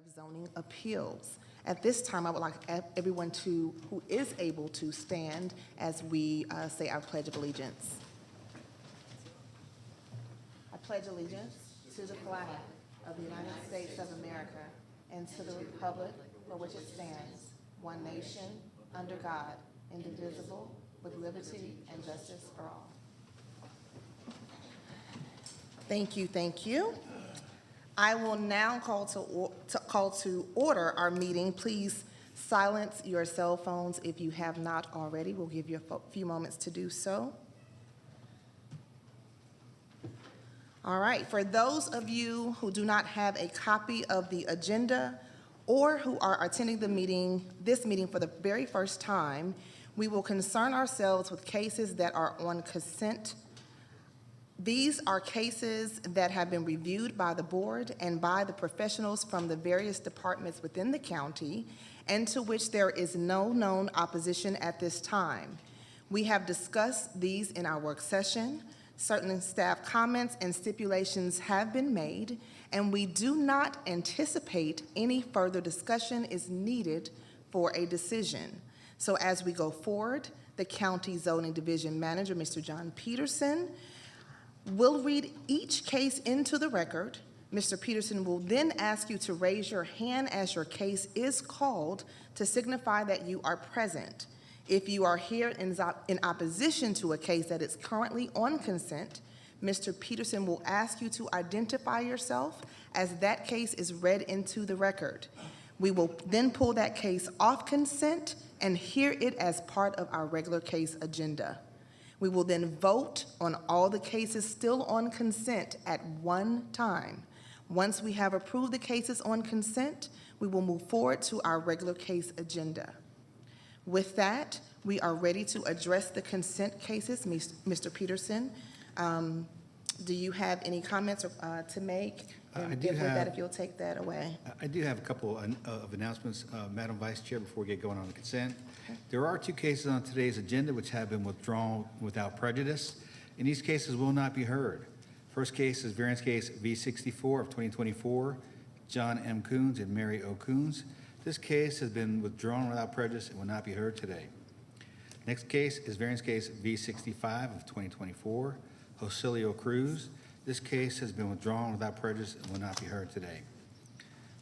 of Zoning Appeals. At this time, I would like everyone who is able to stand as we say our Pledge of Allegiance. I pledge allegiance to the flag of the United States of America and to the republic for which it stands, one nation, under God, indivisible, with liberty and justice for all. Thank you, thank you. I will now call to order our meeting. Please silence your cell phones if you have not already. We'll give you a few moments to do so. All right, for those of you who do not have a copy of the agenda or who are attending this meeting for the very first time, we will concern ourselves with cases that are on consent. These are cases that have been reviewed by the board and by the professionals from the various departments within the county, and to which there is no known opposition at this time. We have discussed these in our work session. Certain staff comments and stipulations have been made, and we do not anticipate any further discussion is needed for a decision. So as we go forward, the County Zoning Division Manager, Mr. John Peterson, will read each case into the record. Mr. Peterson will then ask you to raise your hand as your case is called to signify that you are present. If you are here in opposition to a case that is currently on consent, Mr. Peterson will ask you to identify yourself as that case is read into the record. We will then pull that case off consent and hear it as part of our regular case agenda. We will then vote on all the cases still on consent at one time. Once we have approved the cases on consent, we will move forward to our regular case agenda. With that, we are ready to address the consent cases. Mr. Peterson, do you have any comments to make? If you'll take that away. I do have a couple of announcements, Madam Vice Chair, before we get going on the consent. There are two cases on today's agenda which have been withdrawn without prejudice, and these cases will not be heard. First case is variance case V64 of 2024, John M. Coons and Mary O. Coons. This case has been withdrawn without prejudice and will not be heard today. Next case is variance case V65 of 2024, Joselio Cruz. This case has been withdrawn without prejudice and will not be heard today.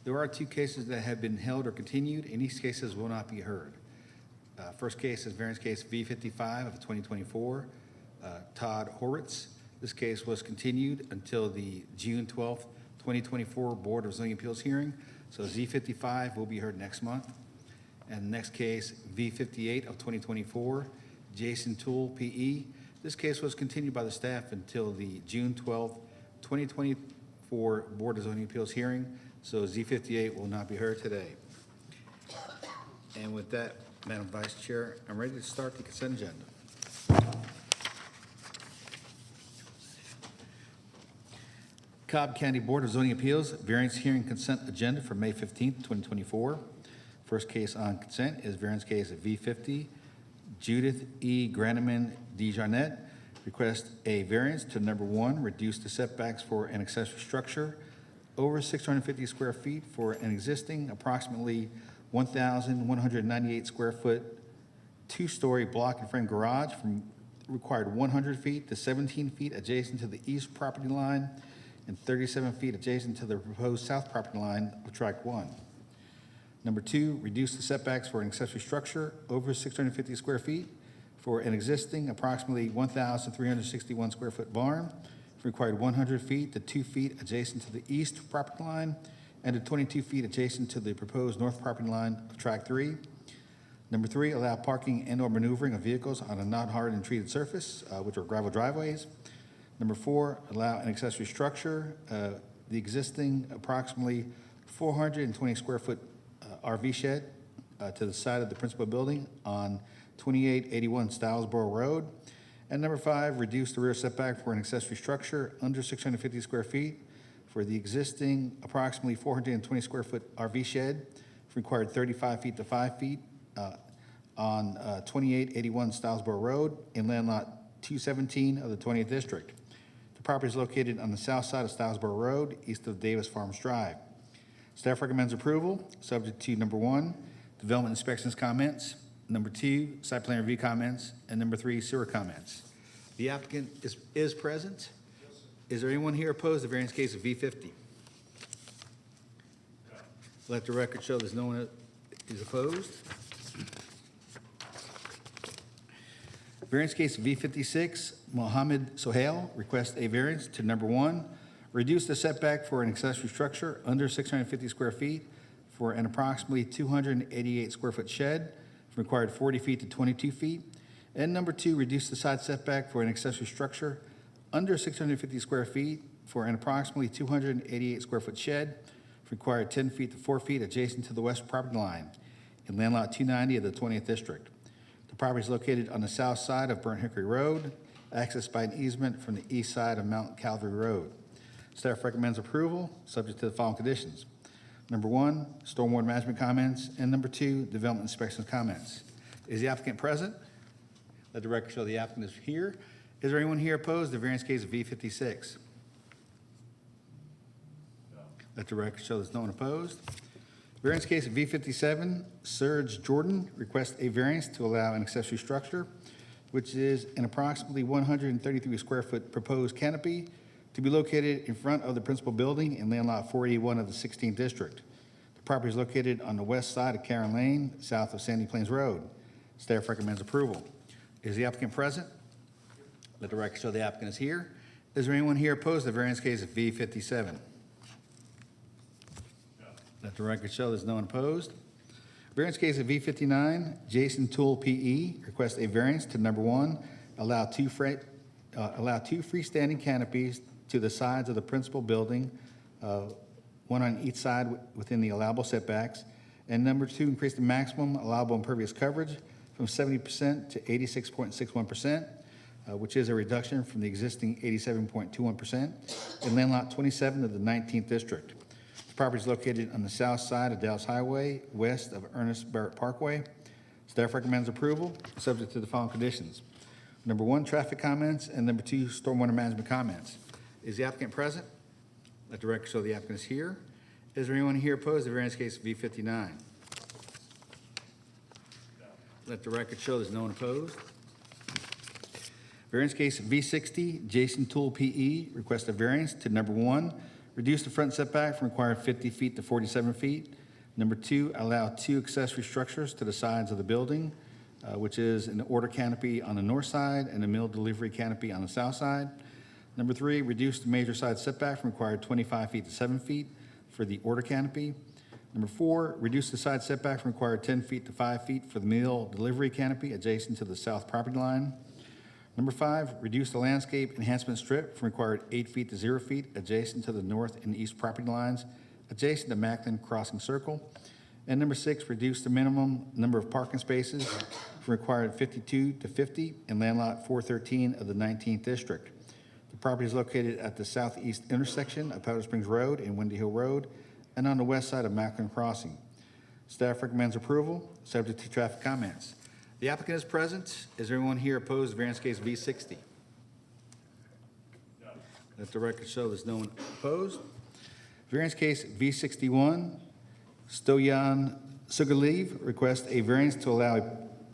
There are two cases that have been held or continued, and these cases will not be heard. First case is variance case V55 of 2024, Todd Horwitz. This case was continued until the June 12th, 2024 Board of Zoning Appeals hearing, so Z55 will be heard next month. And the next case, V58 of 2024, Jason Toole, PE. This case was continued by the staff until the June 12th, 2024 Board of Zoning Appeals hearing, so Z58 will not be heard today. And with that, Madam Vice Chair, I'm ready to start the consent agenda. Cobb County Board of Zoning Appeals variance hearing consent agenda for May 15th, 2024. First case on consent is variance case V50, Judith E. Graneman DeJarnette. Request a variance to number 1, reduce the setbacks for an accessory structure over 650 square feet for an existing approximately 1,198 square foot, 2-story block and frame garage from required 100 feet to 17 feet adjacent to the east property line and 37 feet adjacent to the proposed south property line of Tract 1. Number 2, reduce the setbacks for an accessory structure over 650 square feet for an existing approximately 1,361 square foot barn required 100 feet to 2 feet adjacent to the east property line and to 22 feet adjacent to the proposed north property line of Tract 3. Number 3, allow parking and or maneuvering of vehicles on a not hardened treated surface, which are gravel driveways. Number 4, allow an accessory structure, the existing approximately 420 square foot RV shed to the side of the principal building on 2881 Stylesboro Road. And number 5, reduce the rear setback for an accessory structure under 650 square feet for the existing approximately 420 square foot RV shed required 35 feet to 5 feet on 2881 Stylesboro Road in land lot 217 of the 20th District. The property is located on the south side of Stylesboro Road, east of Davis Farms Drive. Staff recommends approval, subject to number 1, development inspections comments, number 2, site plan review comments, and number 3, sewer comments. The applicant is present. Is there anyone here opposed to the variance case of V50? Let the record show there's no one is opposed. Variance case of V56, Mohammed Sohail requests a variance to number 1, reduce the setback for an accessory structure under 650 square feet for an approximately 288 square foot shed from required 40 feet to 22 feet. And number 2, reduce the side setback for an accessory structure under 650 square feet for an approximately 288 square foot shed from required 10 feet to 4 feet adjacent to the west property line in land lot 290 of the 20th district. The property is located on the south side of Burnt Hickory Road, accessed by an easement from the east side of Mount Calvary Road. Staff recommends approval, subject to the following conditions. Number 1, stormwater management comments, and number 2, development inspections comments. Is the applicant present? Let the record show the applicant is here. Is there anyone here opposed to the variance case of V56? No. Let the record show there's no one opposed. Variance case of V57, Serge Jordan requests a variance to allow an accessory structure, which is an approximately 133 square foot proposed canopy to be located in front of the principal building in land lot 481 of the 16th district. The property is located on the west side of Karen Lane, south of Sandy Plains Road. Staff recommends approval. Is the applicant present? Let the record show the applicant is here. Is there anyone here opposed to the variance case of V57? No. Let the record show there's no one opposed. Variance case of V59, Jason Toole PE requests a variance to number 1, allow two freestanding canopies to the sides of the principal building, one on each side within the allowable setbacks, and number 2, increase the maximum allowable impervious coverage from 70% to 86.61%, which is a reduction from the existing 87.21% in land lot 27 of the 19th district. The property is located on the south side of Dallas Highway, west of Ernest Barrett Parkway. Staff recommends approval, subject to the following conditions. Number 1, traffic comments, and number 2, stormwater management comments. Is the applicant present? Let the record show the applicant is here. Is there anyone here opposed to the variance case V59? No. Let the record show there's no one opposed. Variance case V60, Jason Toole PE requests a variance to number 1, reduce the front setback from required 50 feet to 47 feet. Number 2, allow 2 accessory structures to the sides of the building, which is an order canopy on the north side and a meal delivery canopy on the south side. Number 3, reduce the major side setback from required 25 feet to 7 feet for the order canopy. Number 4, reduce the side setback from required 10 feet to 5 feet for the meal delivery canopy adjacent to the south property line. Number 5, reduce the landscape enhancement strip from required 8 feet to 0 feet adjacent to the north and east property lines adjacent to Macklin Crossing Circle. And number 6, reduce the minimum number of parking spaces from required 52 to 50 in land lot 413 of the 19th district. The property is located at the southeast intersection of Powder Springs Road and Windy Hill Road and on the west side of Macklin Crossing. Staff recommends approval, subject to traffic comments. The applicant is present. Is there anyone here opposed to variance case V60? No. Let the record show there's no one opposed. Variance case V61, Stoyan Sugarlev requests a variance to allow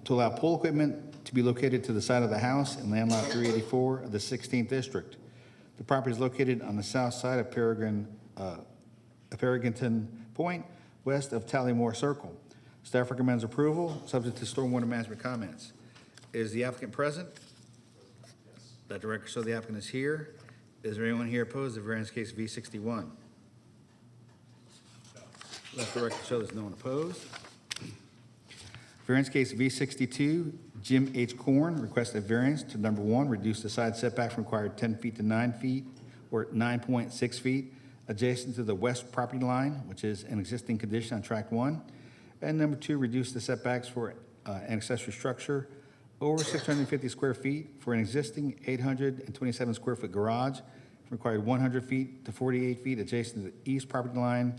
pool equipment to be located to the side of the house in land lot 384 of the 16th district. The property is located on the south side of Paragonton Point, west of Tallymore Circle. Staff recommends approval, subject to stormwater management comments. Is the applicant present? Yes. Let the record show the applicant is here. Is there anyone here opposed to variance case V61? No. Let the record show there's no one opposed. Variance case V62, Jim H. Korn requests a variance to number 1, reduce the side setback from required 10 feet to 9 feet or 9.6 feet adjacent to the west property line, which is an existing condition on tract 1. And number 2, reduce the setbacks for an accessory structure over 650 square feet for an existing 827 square foot garage required 100 feet to 48 feet adjacent to the east property line,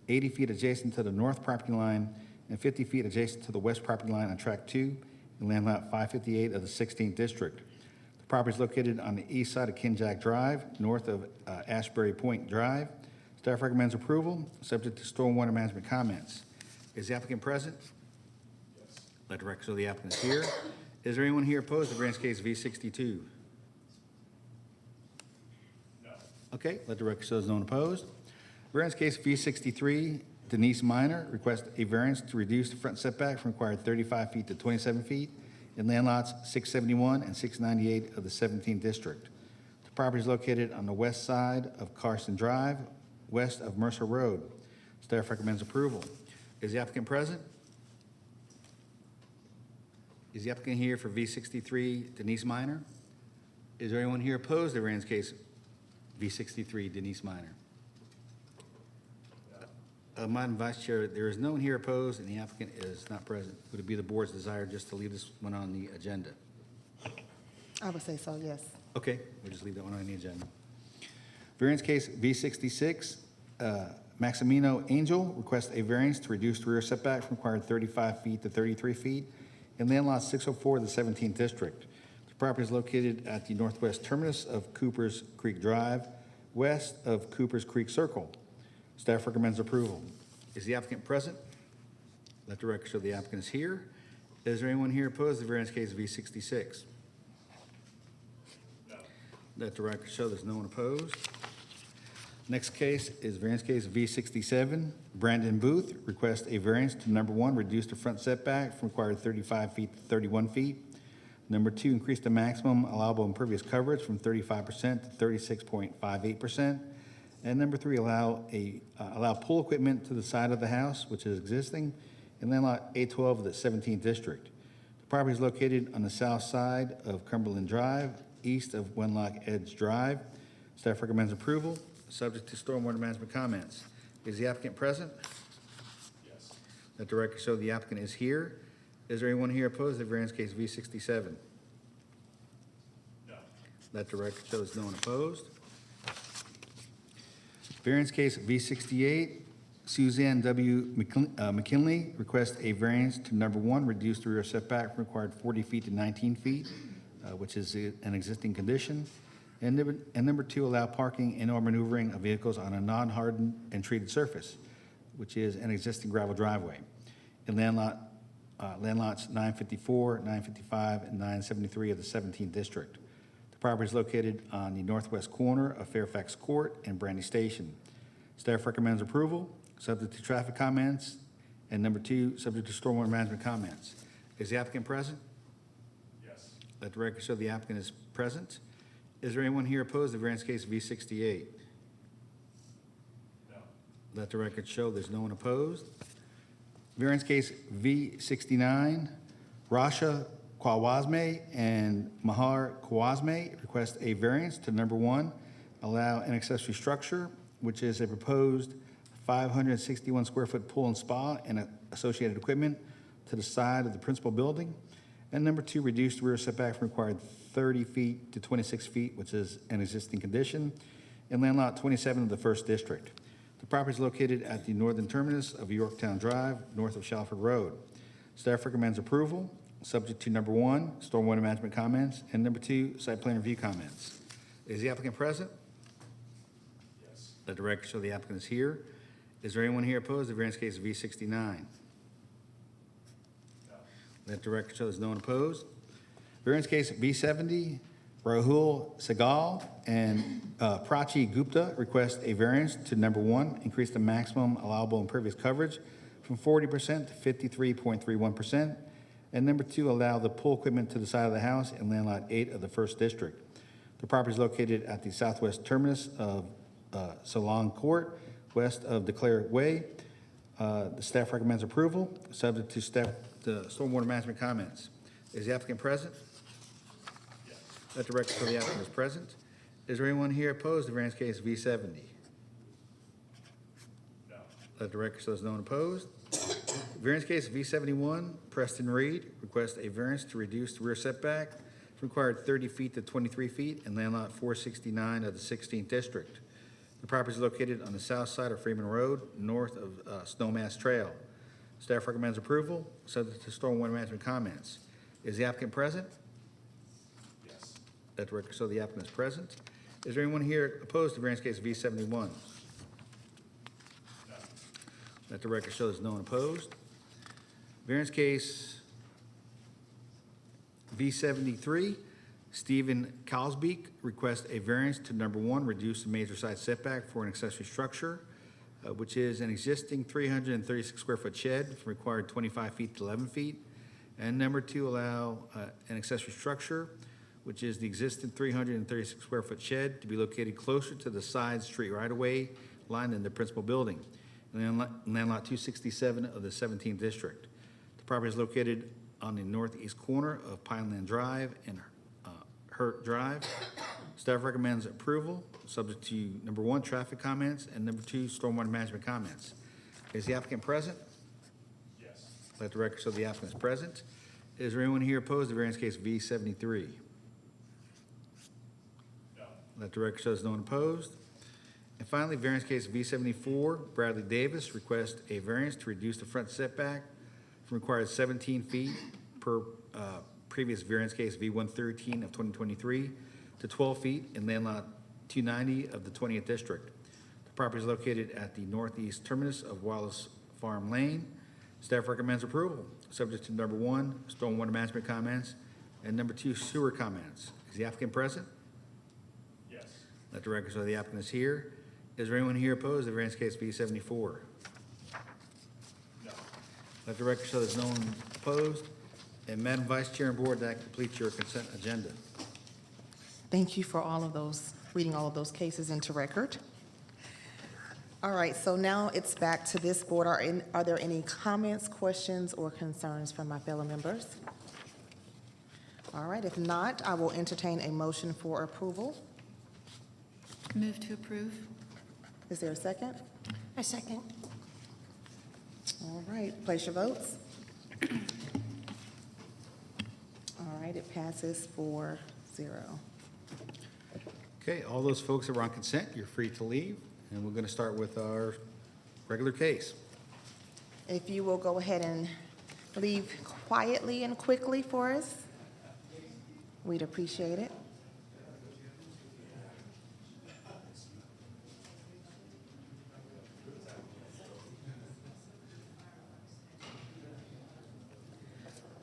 80 feet adjacent to the north property line, and 50 feet adjacent to the west property line on tract 2 in land lot 558 of the 16th district. The property is located on the east side of Kinjack Drive, north of Ashbury Point Drive. Staff recommends approval, subject to stormwater management comments. Is the applicant present? Yes. Let the record show the applicant is here. Is there anyone here opposed to variance case V62? No. Okay, let the record show there's no one opposed. Variance case V63, Denise Minor requests a variance to reduce the front setback from required 35 feet to 27 feet in land lots 671 and 698 of the 17th district. The property is located on the west side of Carson Drive, west of Mercer Road. Staff recommends approval. Is the applicant present? Is the applicant here for V63, Denise Minor? Is there anyone here opposed to variance case V63, Denise Minor? Madam Vice Chair, there is no one here opposed, and the applicant is not present. Would it be the board's desire just to leave this one on the agenda? I would say so, yes. Okay, we'll just leave that one on the agenda. Variance case V66, Maximino Angel requests a variance to reduce the rear setback from required 35 feet to 33 feet in land lot 604 of the 17th district. The property is located at the northwest terminus of Cooper's Creek Drive, west of Cooper's Creek Circle. Staff recommends approval. Is the applicant present? Let the record show the applicant is here. Is there anyone here opposed to variance case V66? No. Let the record show there's no one opposed. Next case is variance case V67. Brandon Booth requests a variance to number one, reduce the front setback from required 35 feet to 31 feet. Number two, increase the maximum allowable impervious coverage from 35% to 36.58%. And number three, allow pool equipment to the side of the house, which is existing, in land lot 812 of the 17th district. The property is located on the south side of Cumberland Drive, east of Wenlock Edge Drive. Staff recommends approval, subject to stormwater management comments. Is the applicant present? Yes. Let the record show the applicant is here. Is there anyone here opposed to variance case V67? No. Let the record show there's no one opposed. Variance case V68, Suzanne W. McKinley requests a variance to number one, reduce the rear setback from required 40 feet to 19 feet, which is an existing condition. And number two, allow parking and or maneuvering of vehicles on a non-hardened and treated surface, which is an existing gravel driveway. In land lots 954, 955, and 973 of the 17th district. The property is located on the northwest corner of Fairfax Court and Brandy Station. Staff recommends approval, subject to traffic comments, and number two, subject to stormwater management comments. Is the applicant present? Yes. Let the record show the applicant is present. Is there anyone here opposed to variance case V68? No. Let the record show there's no one opposed. Variance case V69, Rasha Kwawasme and Mahar Kwasme request a variance to number one, allow an accessory structure, which is a proposed 561 square foot pool and spa and associated equipment to the side of the principal building. And number two, reduce the rear setback from required 30 feet to 26 feet, which is an existing condition, in land lot 27 of the first district. The property is located at the northern terminus of Yorktown Drive, north of Shalford Road. Staff recommends approval, subject to number one, stormwater management comments, and number two, site plan review comments. Is the applicant present? Yes. Let the record show the applicant is here. Is there anyone here opposed to variance case V69? No. Let the record show there's no one opposed. Variance case V70, Rahul Segal and Prachi Gupta request a variance to number one, increase the maximum allowable impervious coverage from 40% to 53.31%. And number two, allow the pool equipment to the side of the house in land lot 8 of the first district. The property is located at the southwest terminus of Salon Court, west of Declare Way. The staff recommends approval, subject to stormwater management comments. Is the applicant present? Yes. Let the record show the applicant is present. Is there anyone here opposed to variance case V70? No. Let the record show there's no one opposed. Variance case V71, Preston Reed requests a variance to reduce the rear setback from required 30 feet to 23 feet in land lot 469 of the 16th district. The property is located on the south side of Freeman Road, north of Snowmass Trail. Staff recommends approval, subject to stormwater management comments. Is the applicant present? Yes. Let the record show the applicant is present. Is there anyone here opposed to variance case V71? Let the record show there's no one opposed. Variance case V73, Stephen Cosbeek requests a variance to number 1, reduce the major side setback for an accessory structure, which is an existing 336 square foot shed from required 25 feet to 11 feet. And number 2, allow an accessory structure, which is the existing 336 square foot shed to be located closer to the side street right-of-way line than the principal building, in land lot 267 of the 17th district. The property is located on the northeast corner of Pineland Drive and Hurt Drive. Staff recommends approval, subject to number 1, traffic comments, and number 2, stormwater management comments. Is the applicant present? Yes. Let the record show the applicant is present. Is there anyone here opposed to variance case V73? No. Let the record show there's no one opposed. And finally, variance case V74, Bradley Davis requests a variance to reduce the front setback from required 17 feet per previous variance case V113 of 2023 to 12 feet in land lot 290 of the 20th district. The property is located at the northeast terminus of Wallace Farm Lane. Staff recommends approval, subject to number 1, stormwater management comments, and number 2, sewer comments. Is the applicant present? Yes. Let the record show the applicant is here. Is there anyone here opposed to variance case V74? No. Let the record show there's no one opposed. And Madam Vice Chair and Board, that completes your consent agenda. Thank you for all of those, reading all of those cases into record. All right, so now it's back to this board. Are there any comments, questions, or concerns from my fellow members? All right, if not, I will entertain a motion for approval. Move to approve. Is there a second? A second. All right, place your votes. All right, it passes 4-0. Okay, all those folks that were on consent, you're free to leave. And we're going to start with our regular case. If you will go ahead and leave quietly and quickly for us, we'd appreciate it.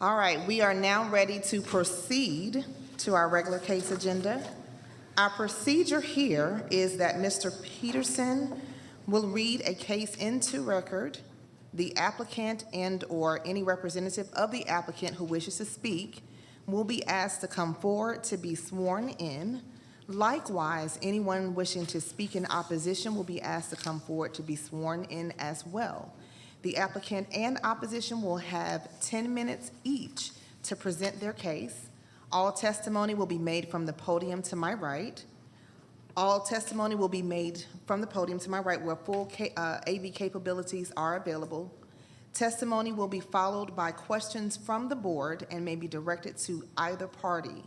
All right, we are now ready to proceed to our regular case agenda. Our procedure here is that Mr. Peterson will read a case into record. The applicant and/or any representative of the applicant who wishes to speak will be asked to come forward to be sworn in. Likewise, anyone wishing to speak in opposition will be asked to come forward to be sworn in as well. The applicant and opposition will have 10 minutes each to present their case. All testimony will be made from the podium to my right. All testimony will be made from the podium to my right where full AV capabilities are available. Testimony will be followed by questions from the board and may be directed to either party.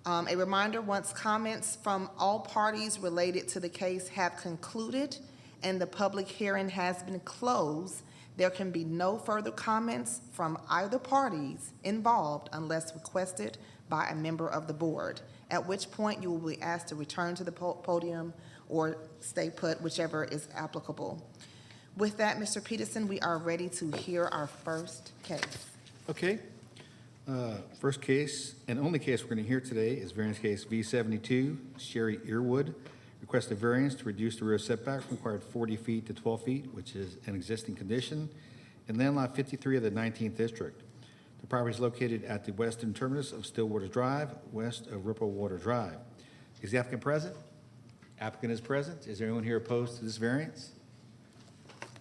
A reminder, once comments from all parties related to the case have concluded and the public hearing has been closed, there can be no further comments from either parties involved unless requested by a member of the board, at which point you will be asked to return to the podium or stay put, whichever is applicable. With that, Mr. Peterson, we are ready to hear our first case. Okay. First case and only case we're going to hear today is variance case V72, Sherry Earwood. Request a variance to reduce the rear setback from required 40 feet to 12 feet, which is an existing condition, in land lot 53 of the 19th district. The property is located at the western terminus of Stillwater Drive, west of Ripple Water Drive. Is the applicant present? Applicant is present. Is there anyone here opposed to this variance?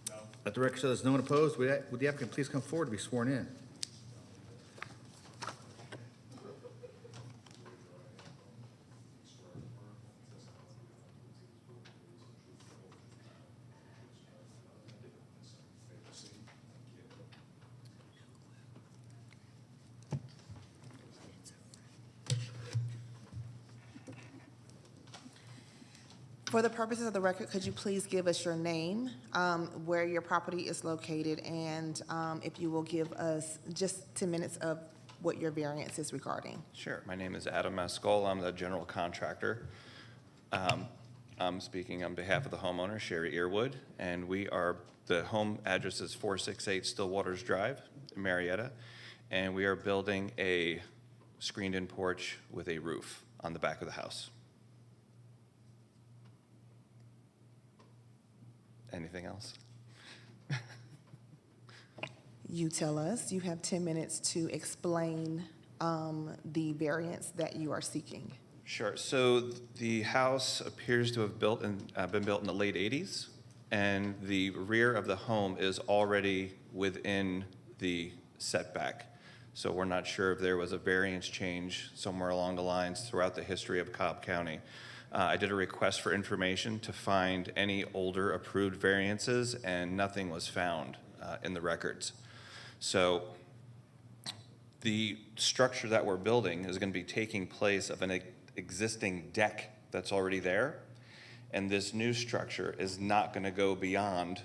No. Let the record show there's no one opposed. Would the applicant please come forward to be sworn in? For the purposes of the record, could you please give us your name, where your property is located, and if you will give us just 10 minutes of what your variance is regarding? Sure. My name is Adam Mescal. I'm the general contractor. I'm speaking on behalf of the homeowner, Sherry Earwood, and the home address is 468 Stillwaters Drive, Marietta, and we are building a screened-in porch with a roof on the back of the house. Anything else? You tell us. You have 10 minutes to explain the variance that you are seeking. Sure. So the house appears to have been built in the late 80s, and the rear of the home is already within the setback. So we're not sure if there was a variance change somewhere along the lines throughout the history of Cobb County. I did a request for information to find any older approved variances, and nothing was found in the records. So the structure that we're building is going to be taking place of an existing deck that's already there, and this new structure is not going to go beyond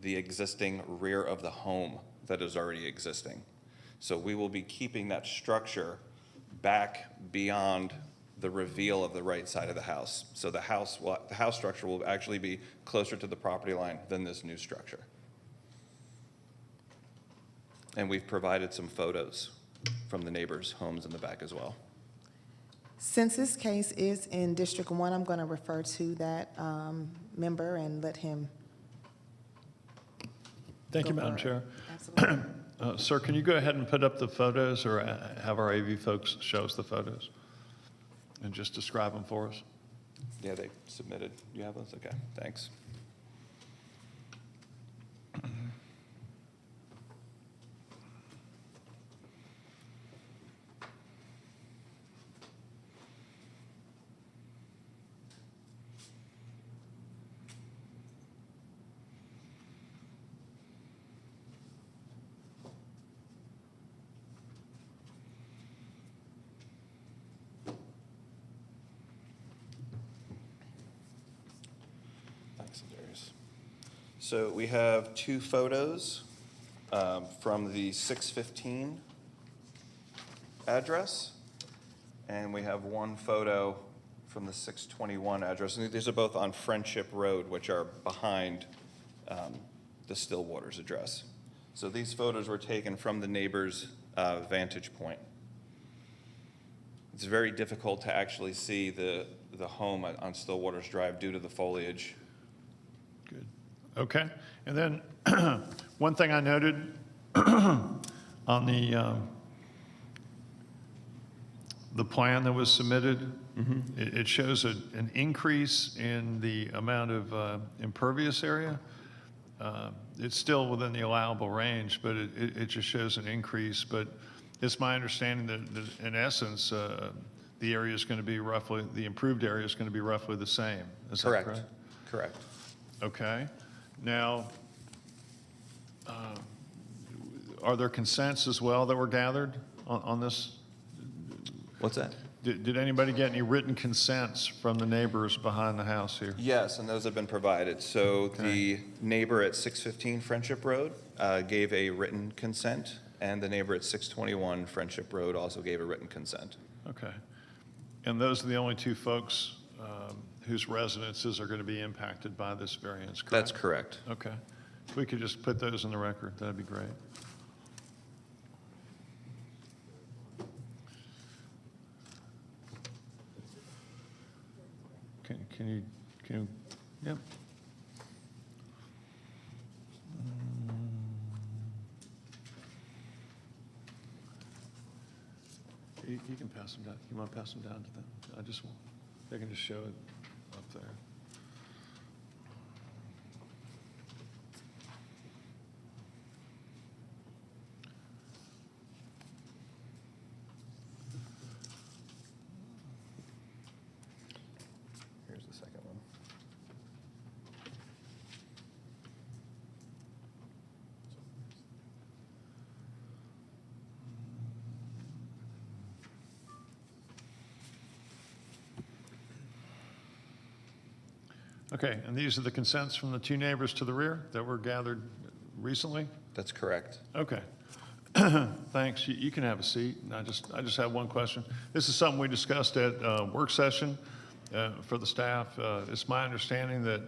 the existing rear of the home that is already existing. So we will be keeping that structure back beyond the reveal of the right side of the house. So the house structure will actually be closer to the property line than this new structure. And we've provided some photos from the neighbors' homes in the back as well. Since this case is in District 1, I'm going to refer to that member and let him Thank you, go Madam Chair. forward. Absolutely. Sir, can you go ahead and put up the photos, or have our AV folks show us the photos? And just describe them for us? Yeah, they submitted. You have those? Okay, thanks. Thanks, Darius. So we have two photos from the 615 address, and we have one photo from the 621 address. And these are both on Friendship Road, which are behind the Stillwaters address. So these photos were taken from the neighbor's vantage point. It's very difficult to actually see the home on Stillwaters Drive due to the foliage. Good. Okay. And then one thing I noted on the plan that was submitted, it shows an increase in the amount of impervious area. It's still within the allowable range, but it just shows an increase. But it's my understanding that in essence, the area is going to be roughly, the improved area is going to be roughly the same. Is that correct? Correct. Okay. Now, are there consents as well that were gathered on this? What's that? Did anybody get any written consents from the neighbors behind the house here? Yes, and those have been provided. So the neighbor at 615 Friendship Road gave a written consent, and the neighbor at 621 Friendship Road also gave a written consent. Okay. And those are the only two folks whose residences are going to be impacted by this variance, correct? That's correct. Okay. If we could just put those in the record, that'd be great. Can you, yep. You can pass them down. You want to pass them down to them? They can just show it up there. Here's the second one. Okay, and these are the consents from the two neighbors to the rear that were gathered recently? That's correct. Okay. Thanks. You can have a seat. I just have one question. This is something we discussed at work session, for the staff. It's my understanding that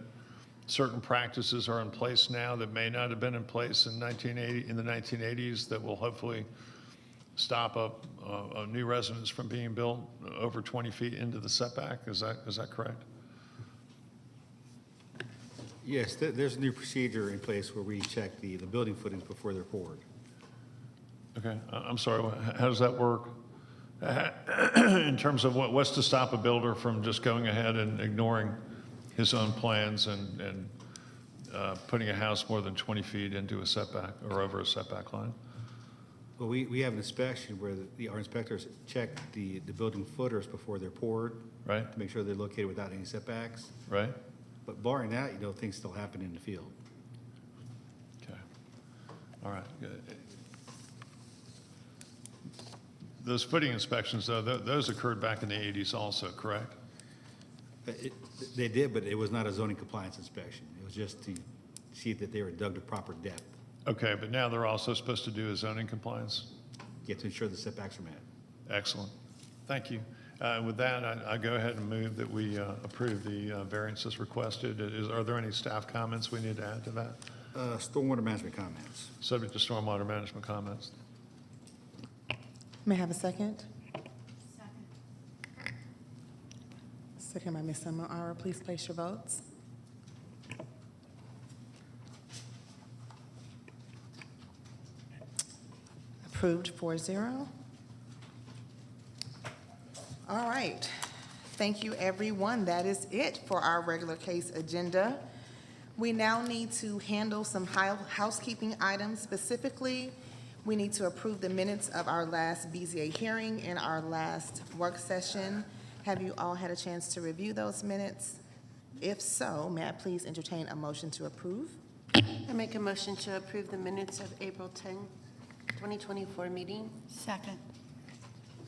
certain practices are in place now that may not have been in place in the 1980s that will hopefully stop a new residence from being built over 20 feet into the setback. Is that correct? Yes, there's a new procedure in place where we check the building footings before they're poured. Okay, I'm sorry, how does that work? In terms of what's to stop a builder from just going ahead and ignoring his own plans and putting a house more than 20 feet into a setback or over a setback line? Well, we have an inspection where our inspectors check the building footers before they're poured. Right. To make sure they're located without any setbacks. Right? But barring that, things still happen in the field. Okay. All right, good. Those footing inspections, though, those occurred back in the 80s also, correct? They did, but it was not a zoning compliance inspection. It was just to see that they were dug to proper depth. Okay, but now they're also supposed to do a zoning compliance? To ensure the setbacks are met. Excellent. Thank you. With that, I go ahead and move that we approve the variances requested. Are there any staff comments we need to add to that? Stormwater management comments. Subject to stormwater management comments. May I have a second? Second by Ms. Summer. Please place your votes. Approved 4-0. All right. Thank you, everyone. That is it for our regular case agenda. We now need to handle some housekeeping items. Specifically, we need to approve the minutes of our last BZA hearing and our last work session. Have you all had a chance to review those minutes? If so, may I please entertain a motion to approve? I make a motion to approve the minutes of April 10, 2024 meeting. Second.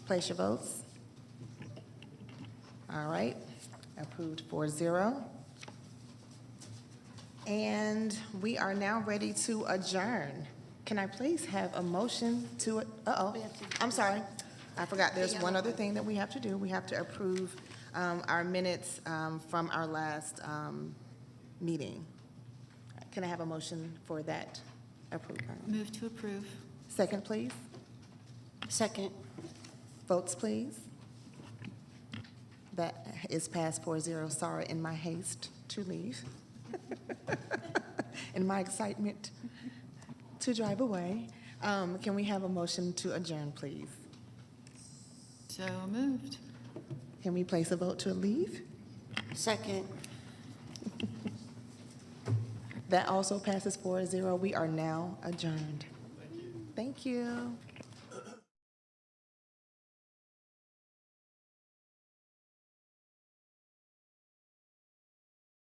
Place your votes. All right, approved 4-0. And we are now ready to adjourn. Can I please have a motion to, I'm sorry. I forgot, there's one other thing that we have to do. We have to approve our minutes from our last meeting. Can I have a motion for that approval? Move to approve. Second, please. Second. Votes, please. That is passed 4-0. Sorry, in my haste to leave. In my excitement to drive away. Can we have a motion to adjourn, please? So moved. Can we place a vote to leave? Second. That also passes 4-0. We are now adjourned. Thank you.